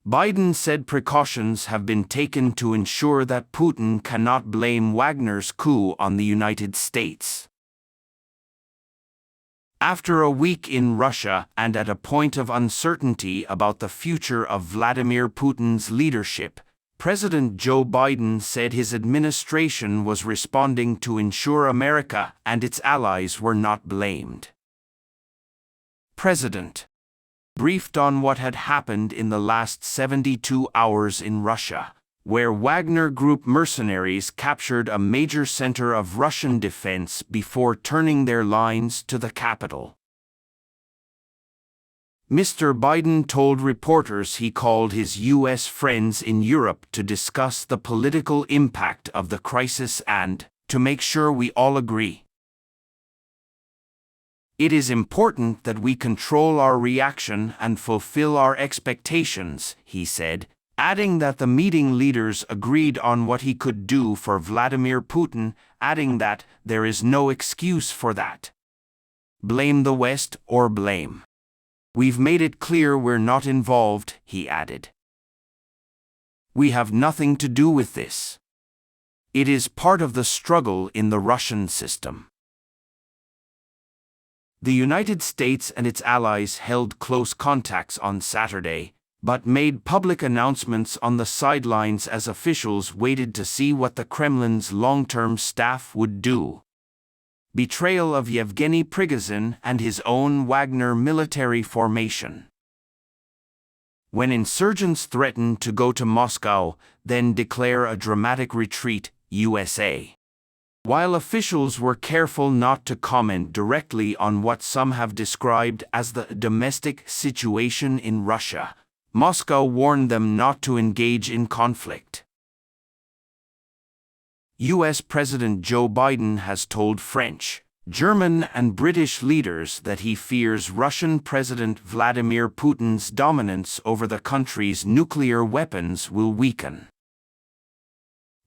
Biden said precautions have been taken to ensure that Putin cannot blame Wagner's coup on the United States. After a week in Russia and at a point of uncertainty about the future of Vladimir Putin's leadership, President Joe Biden said his administration was responding to ensure America and its allies were not blamed. President briefed on what had happened in the last 72 hours in Russia, where Wagner Group mercenaries captured a major center of Russian defense before turning their lines to the capital. Mr. Biden told reporters he called his U.S. friends in Europe to discuss the political impact of the crisis and to make sure we all agree. It is important that we control our reaction and fulfill our expectations, he said, adding that the meeting leaders agreed on what he could do for Vladimir Putin, adding that there is no excuse for that. Blame the West or blame. We've made it clear we're not involved, he added. We have nothing to do with this. It is part of the struggle in the Russian system. The United States and its allies held close contacts on Saturday, but made public announcements on the sidelines as officials waited to see what the Kremlin's long-term staff would do. Betrayal of Yevgeny Prigozhin and his own Wagner military formation. When insurgents threatened to go to Moscow, then declare a dramatic retreat, USA. While officials were careful not to comment directly on what some have described as the domestic situation in Russia, Moscow warned them not to engage in conflict. U.S. President Joe Biden has told French, German, and British leaders that he fears Russian President Vladimir Putin's dominance over the country's nuclear weapons will weaken.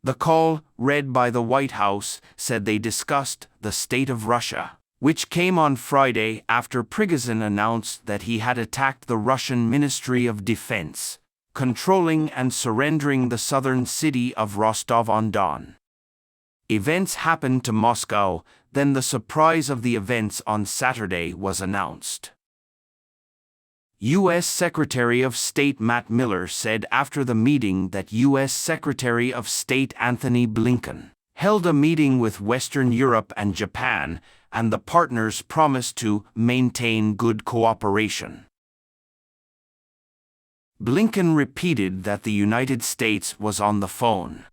The call, read by the White House, said they discussed the state of Russia, which came on Friday after Prigozhin announced that he had attacked the Russian Ministry of Defense, controlling and surrendering the southern city of Rostov-on-Don. Events happened to Moscow, then the surprise of the events on Saturday was announced. U.S. Secretary of State Matt Miller said after the meeting that U.S. Secretary of State Anthony Blinken held a meeting with Western Europe and Japan, and the partners promised to maintain good cooperation. Blinken repeated that the United States was on the phone.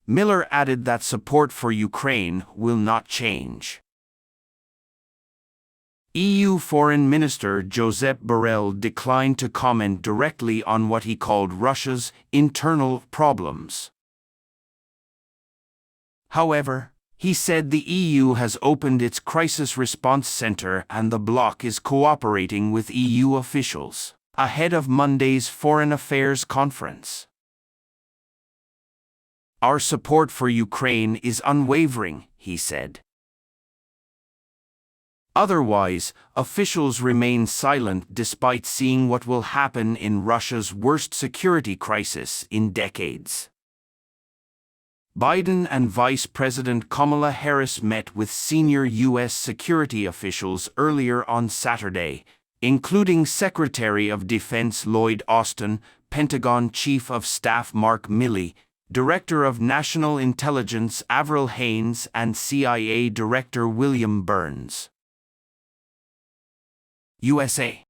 Miller added that support for Ukraine will not change. EU Foreign Minister Josep Borrell declined to comment directly on what he called Russia's internal problems. However, he said the EU has opened its crisis response center and the bloc is cooperating with EU officials ahead of Monday's Foreign Affairs Conference. Our support for Ukraine is unwavering, he said. Otherwise, officials remain silent despite seeing what will happen in Russia's worst security crisis in decades. Biden and Vice President Kamala Harris met with senior U.S. security officials earlier on Saturday, including Secretary of Defense Lloyd Austin, Pentagon Chief of Staff Mark Milley, Director of National Intelligence Avril Haines, and CIA Director William Burns. USA.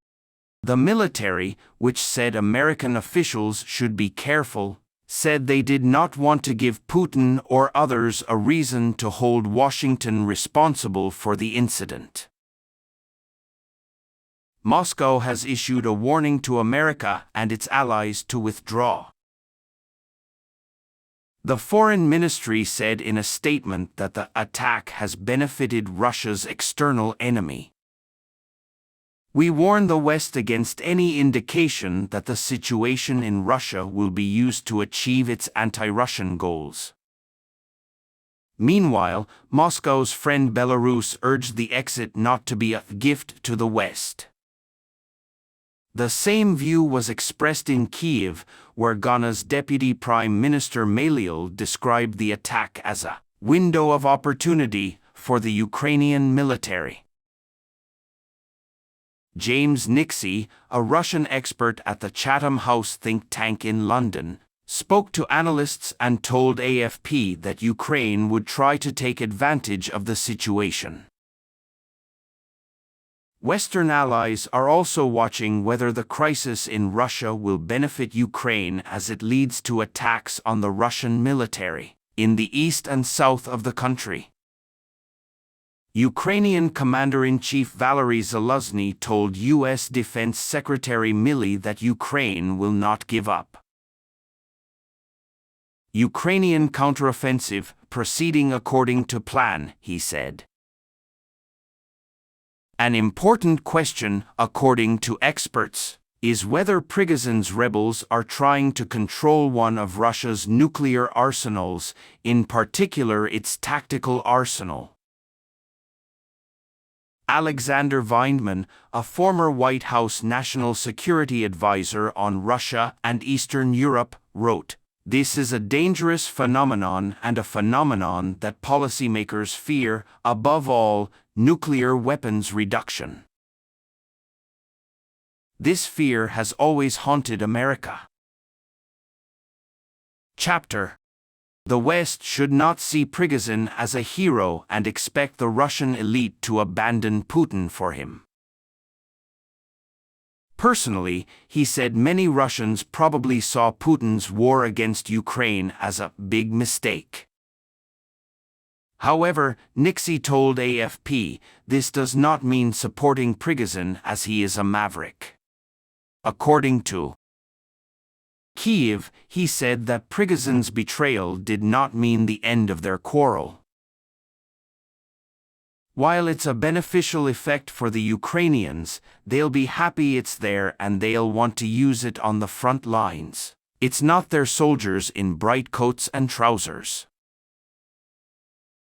The military, which said American officials should be careful, said they did not want to give Putin or others a reason to hold Washington responsible for the incident. Moscow has issued a warning to America and its allies to withdraw. The Foreign Ministry said in a statement that the attack has benefited Russia's external enemy. We warn the West against any indication that the situation in Russia will be used to achieve its anti-Russian goals. Meanwhile, Moscow's friend Belarus urged the exit not to be a gift to the West. The same view was expressed in Kyiv, where Ghana's Deputy Prime Minister Maliel described the attack as a window of opportunity for the Ukrainian military. James Nixey, a Russian expert at the Chatham House think tank in London, spoke to analysts and told AFP that Ukraine would try to take advantage of the situation. Western allies are also watching whether the crisis in Russia will benefit Ukraine as it leads to attacks on the Russian military in the east and south of the country. Ukrainian Commander-in-Chief Valery Zaluzhny told U.S. Defense Secretary Milley that Ukraine will not give up. Ukrainian counteroffensive proceeding according to plan, he said. An important question, according to experts, is whether Prigozhin's rebels are trying to control one of Russia's nuclear arsenals, in particular its tactical arsenal. Alexander Vindman, a former White House national security advisor on Russia and Eastern Europe, wrote, "This is a dangerous phenomenon and a phenomenon that policymakers fear, above all, nuclear weapons reduction. This fear has always haunted America." Chapter: The West should not see Prigozhin as a hero and expect the Russian elite to abandon Putin for him. Personally, he said many Russians probably saw Putin's war against Ukraine as a big mistake. However, Nixey told AFP, this does not mean supporting Prigozhin as he is a maverick. According to Kyiv, he said that Prigozhin's betrayal did not mean the end of their quarrel. While it's a beneficial effect for the Ukrainians, they'll be happy it's there and they'll want to use it on the front lines. It's not their soldiers in bright coats and trousers.